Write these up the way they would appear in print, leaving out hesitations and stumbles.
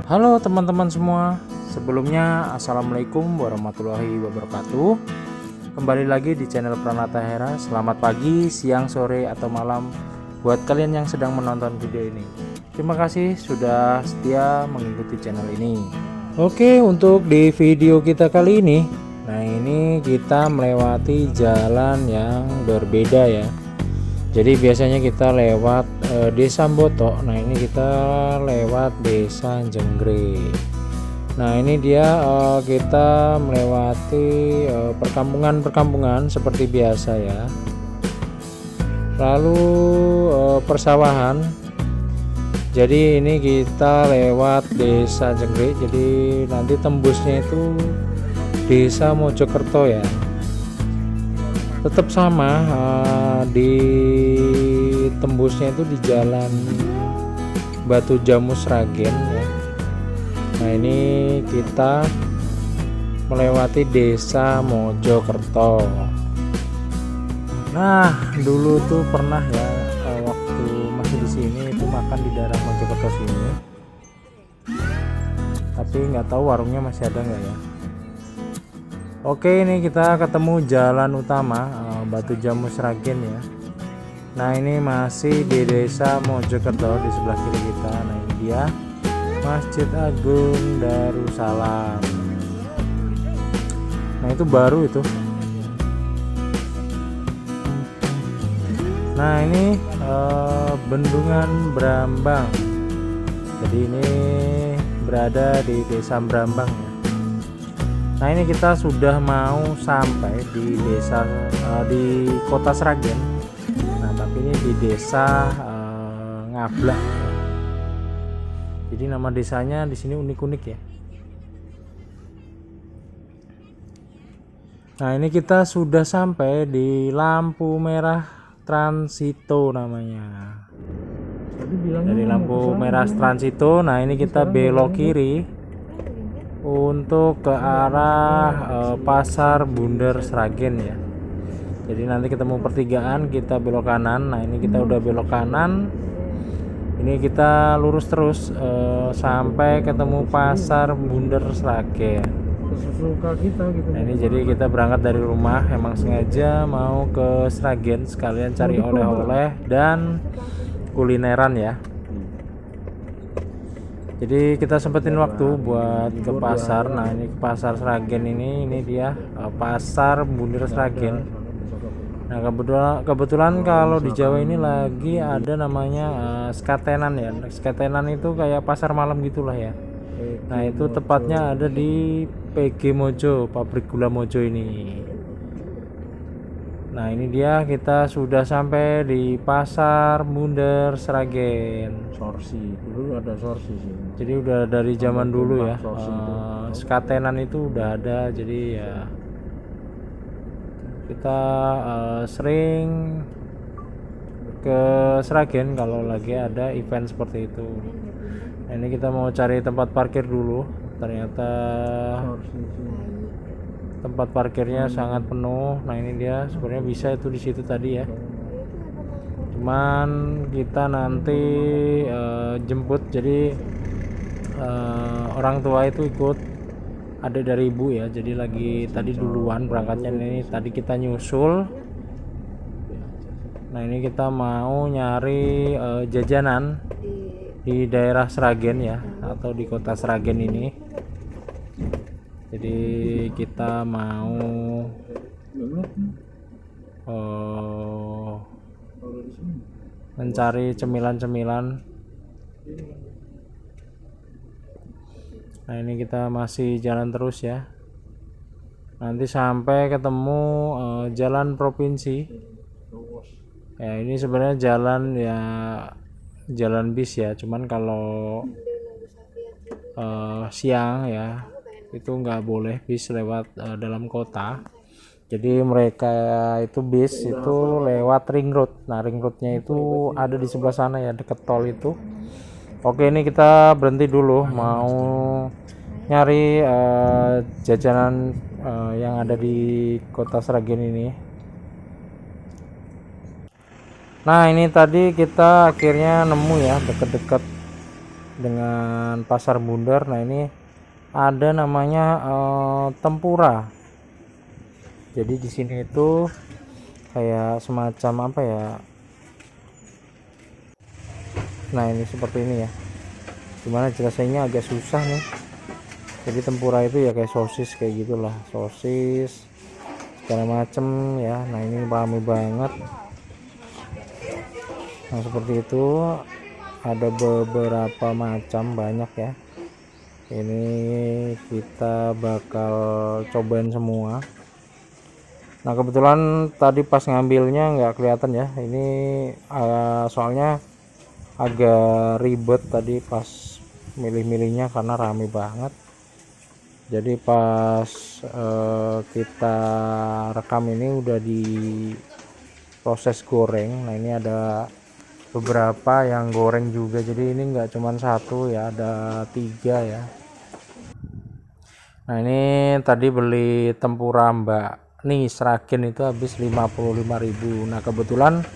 Halo teman-teman semua, sebelumnya Assalamualaikum warahmatullahi wabarakatuh. Kembali lagi di channel Pranata Hera. Selamat pagi, siang, sore, atau malam buat kalian yang sedang menonton video ini. Terima kasih sudah setia mengikuti channel ini. Oke, untuk di video kita kali ini, nah ini kita melewati jalan yang berbeda ya. Jadi biasanya kita lewat desa Botok. Nah ini kita lewat desa Jenggre. Nah ini dia kita melewati perkampungan-perkampungan seperti biasa ya. Lalu persawahan. Jadi ini kita lewat desa Jenggre. Jadi nanti tembusnya itu desa Mojokerto ya. Tetap sama, di tembusnya itu di jalan Batu Jamu Sragen ya. Nah ini kita melewati desa Mojokerto. Nah dulu tuh pernah ya waktu masih di sini itu makan di daerah Mojokerto sini, tapi nggak tahu warungnya masih ada nggak ya. Oke, ini kita ketemu jalan utama Batu Jamu Sragen ya. Nah ini masih di desa Mojokerto di sebelah kiri kita. Nah ini dia Masjid Agung Darussalam. Nah itu baru itu. Nah ini Bendungan Brambang. Jadi ini berada di desa Brambang ya. Nah ini kita sudah mau sampai di desa di kota Sragen. Nah tapi ini di desa Ngablak. Jadi nama desanya di sini unik-unik ya. Nah ini kita sudah sampai di lampu merah transito namanya. Dari lampu merah transito. Nah ini kita belok kiri untuk ke arah Pasar Bunder Sragen ya. Jadi nanti ketemu pertigaan kita belok kanan. Nah ini kita udah belok kanan. Ini kita lurus terus sampai ketemu Pasar Bunder Sragen. Nah ini jadi kita berangkat dari rumah, emang sengaja mau ke Sragen sekalian cari oleh-oleh dan kulineran ya. Jadi kita sempetin waktu buat ke pasar. Nah ini ke pasar Sragen ini dia Pasar Bunder Sragen. Nah kebetulan kalau di Jawa ini lagi ada namanya skatenan ya. Skatenan itu kayak pasar malam gitulah ya. Nah itu tepatnya ada di PG Mojo, pabrik gula Mojo ini. Nah ini dia, kita sudah sampai di Pasar Bunder Sragen. Sorsi dulu ada sorsi sih. Jadi udah dari zaman dulu ya. Skatenan itu udah ada. Jadi ya kita sering ke Sragen kalau lagi ada event seperti itu. Nah, ini kita mau cari tempat parkir dulu. Ternyata tempat parkirnya sangat penuh. Nah ini dia, sebenarnya bisa itu di situ tadi ya. Cuman kita nanti jemput, jadi orang tua itu ikut, ada dari ibu ya. Jadi lagi tadi duluan berangkatnya, ini tadi kita nyusul. Nah ini kita mau nyari jajanan di daerah Sragen ya, atau di kota Sragen ini. Jadi kita mau mencari cemilan-cemilan. Nah ini kita masih jalan terus ya. Nanti sampai ketemu jalan provinsi. Ya ini sebenarnya jalan ya, jalan bis ya. Cuman kalau siang ya itu nggak boleh bis lewat dalam kota. Jadi mereka itu bis itu lewat ring road. Nah ring roadnya itu ada di sebelah sana ya, deket tol itu. Oke ini kita berhenti dulu mau nyari jajanan yang ada di kota Sragen ini. Nah ini tadi kita akhirnya nemu ya, deket-deket dengan pasar bundar. Nah ini ada namanya tempura. Jadi di sini itu kayak semacam apa ya, nah ini seperti ini ya, gimana jelasannya agak susah nih. Jadi tempura itu ya kayak sosis kayak gitulah, sosis segala macem ya. Nah ini rame banget. Nah seperti itu, ada beberapa macam, banyak ya. Ini kita bakal cobain semua. Nah kebetulan tadi pas ngambilnya nggak kelihatan ya, ini soalnya agak ribet tadi pas milih-milihnya karena rame banget. Jadi pas kita rekam ini udah di proses goreng. Nah ini ada beberapa yang goreng juga, jadi ini enggak cuman satu ya, ada 3 ya. Nah ini tadi beli tempura Mbak nih Sragen itu habis 55.000. Nah kebetulan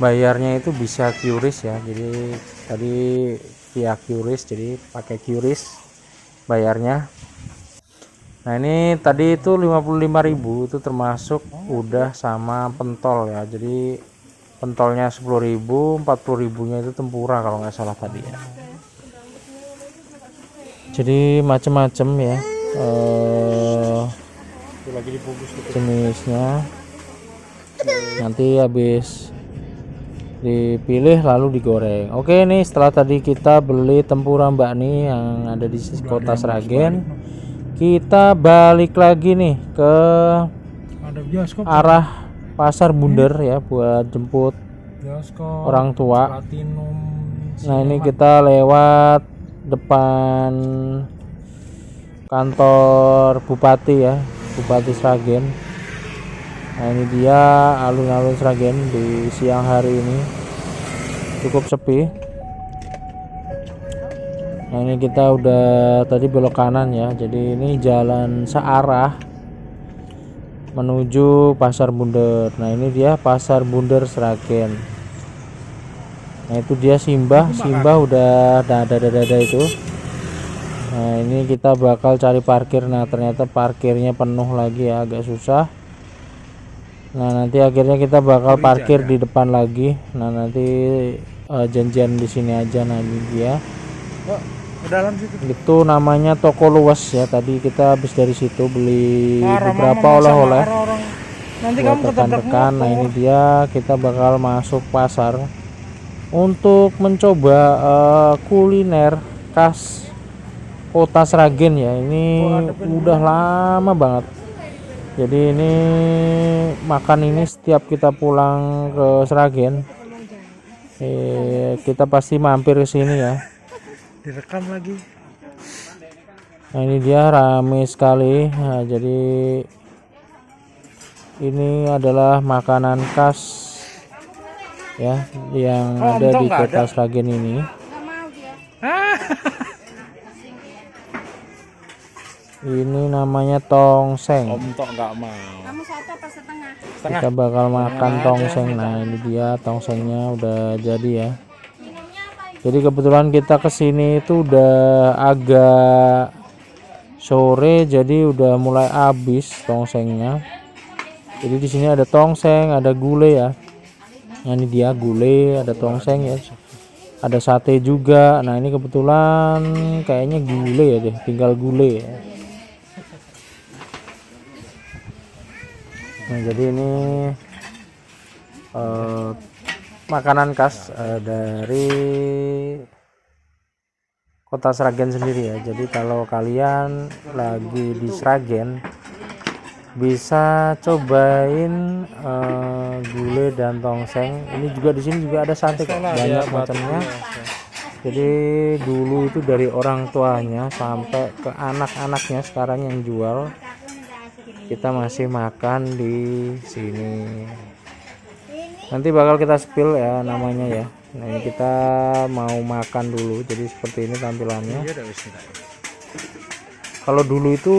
bayarnya itu bisa QRIS ya, jadi tadi via QRIS, jadi pakai QRIS bayarnya. Nah ini tadi itu 55.000 itu termasuk udah sama pentol ya. Jadi pentolnya 10.000, 40.000 nya itu tempura kalau nggak salah tadi ya. Jadi macem-macem ya jenisnya. Nanti habis dipilih lalu digoreng. Oke nih setelah tadi kita beli tempura Mbak nih yang ada di kota Sragen, kita balik lagi nih ke arah pasar bundar ya buat jemput orang tua. Nah ini kita lewat depan kantor Bupati ya, Bupati Sragen. Nah ini dia alun-alun Sragen di siang hari ini cukup sepi. Nah ini kita udah tadi belok kanan ya, jadi ini jalan searah menuju pasar bundar. Nah ini dia pasar bundar Sragen. Nah itu dia Simbah udah dada itu. Nah ini kita bakal cari parkir. Nah ternyata parkirnya penuh lagi ya, agak susah. Nah nanti akhirnya kita bakal parkir di depan lagi. Nah nanti janjian di sini aja. Nah ini dia. Itu namanya toko luas ya. Tadi kita habis dari situ beli beberapa oleh-oleh buat rekan-rekan. Nah ini dia, kita bakal masuk pasar untuk mencoba kuliner khas kota Sragen ya. Ini udah lama banget. Jadi ini makan ini setiap kita pulang ke Sragen, kita pasti mampir ke sini ya. Direkam lagi. Nah ini dia rame sekali. Nah, jadi ini adalah makanan khas ya yang ada di kota Sragen ini. Ini namanya tongseng. Tok nggak mau. Kamu satu apa setengah? Kita bakal makan tongseng. Nah ini dia tongsengnya udah jadi ya. Jadi kebetulan kita kesini itu udah agak sore, jadi udah mulai habis tongsengnya. Jadi di sini ada tongseng, ada gulai ya. Nah, ini dia gulai, ada tongseng ya. Ada sate juga. Nah ini kebetulan kayaknya gulai ya deh, tinggal gulai ya. Nah jadi ini makanan khas dari kota Sragen sendiri ya. Jadi kalau kalian lagi di Sragen bisa cobain gulai dan tongseng. Ini juga di sini juga ada sate kok, banyak macamnya. Jadi dulu itu dari orang tuanya sampai ke anak-anaknya sekarang yang jual. Kita masih makan di sini. Nanti bakal kita spill ya namanya ya. Nah ini kita mau makan dulu, jadi seperti ini tampilannya. Kalau dulu itu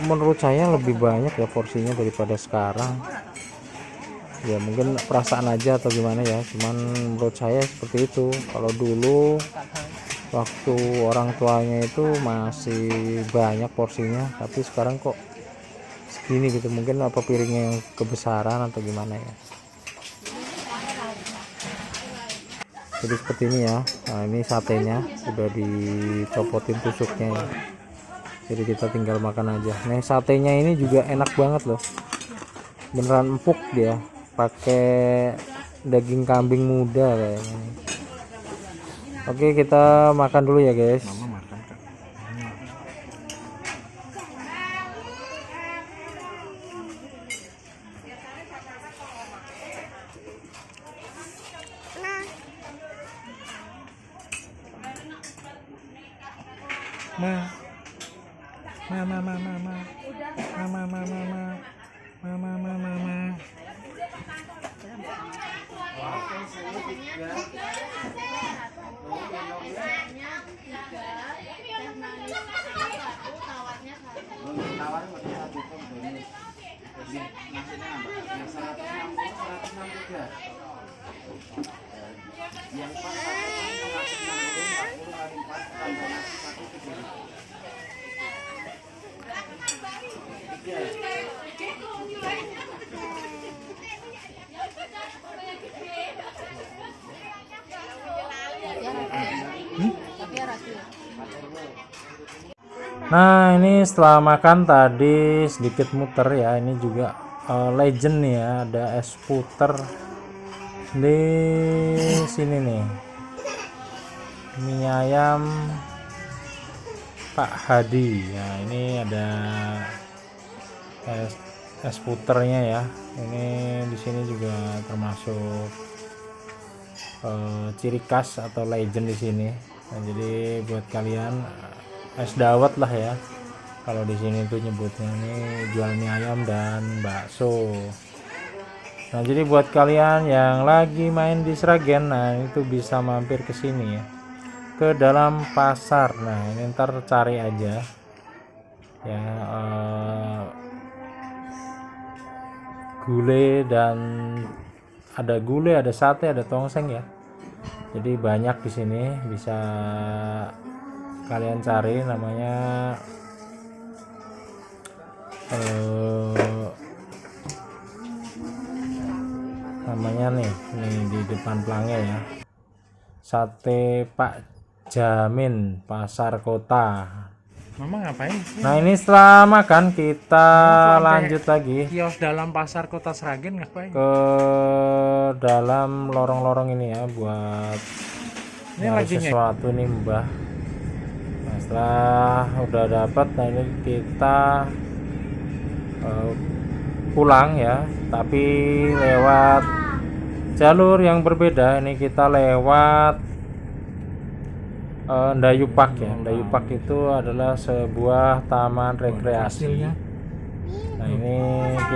menurut saya lebih banyak ya porsinya daripada sekarang. Ya mungkin perasaan aja atau gimana ya, cuman menurut saya seperti itu. Kalau dulu waktu orang tuanya itu masih banyak porsinya, tapi sekarang kok segini gitu. Mungkin apa piringnya yang kebesaran atau gimana ya. Jadi seperti ini ya. Nah, ini satenya udah dicopotin tusuknya ya. Jadi kita tinggal makan aja. Nah, satenya ini juga enak banget loh. Beneran empuk dia. Pakai daging kambing muda kayaknya. Oke, kita makan dulu ya, guys. Mama makan Kak. Ma. Nah, ini setelah makan tadi sedikit muter ya. Ini juga legend nih ya, ada es puter di sini nih. Mie ayam Pak Hadi. Nah, ini ada es puternya ya. Ini di sini juga termasuk ciri khas atau legend di sini. Nah, jadi buat kalian es dawet lah ya. Kalau di sini tuh nyebutnya, ini jual mie ayam dan bakso. Nah, jadi buat kalian yang lagi main di Sragen, nah itu bisa mampir ke sini ya. Ke dalam pasar. Nah, ini ntar cari aja ya, gulai, dan ada gulai, ada sate, ada tongseng ya. Jadi banyak di sini, bisa kalian cari namanya nih di depan pelangnya ya, sate Pak Jamin Pasar Kota. Mama ngapain? Nah, ini setelah makan kita lanjut lagi Kios dalam pasar Kota Sragen ngapain? ke dalam lorong-lorong ini ya, buat Ini nyari lagi sesuatu nih Mbah. Nah, setelah udah dapat, nah ini kita pulang ya, tapi lewat jalur yang berbeda. Ini kita lewat Ndayu Park ya. Ndayu Park itu adalah sebuah taman rekreasi. Hasilnya Nah, ini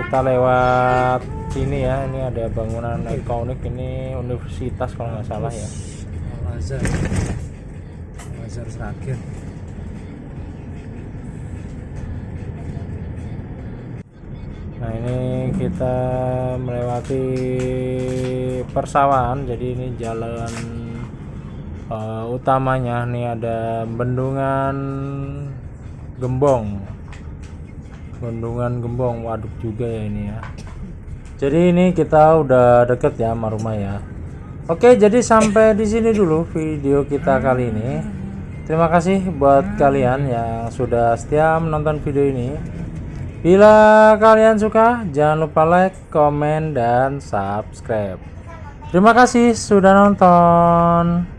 kita lewat sini ya. Ini ada bangunan ikonik, ini universitas kalau nggak salah ya. Al-Azhar Sragen. Nah, ini kita melewati persawahan. Jadi ini jalan utamanya. Nih ada bendungan Gembong. Bendungan Gembong, waduk juga ya ini ya. Jadi ini kita udah deket ya sama rumah ya. Oke, jadi sampai di sini dulu video kita kali ini. Terima kasih buat kalian yang sudah setia menonton video ini. Bila kalian suka, jangan lupa like, komen, dan subscribe. Terima kasih sudah nonton.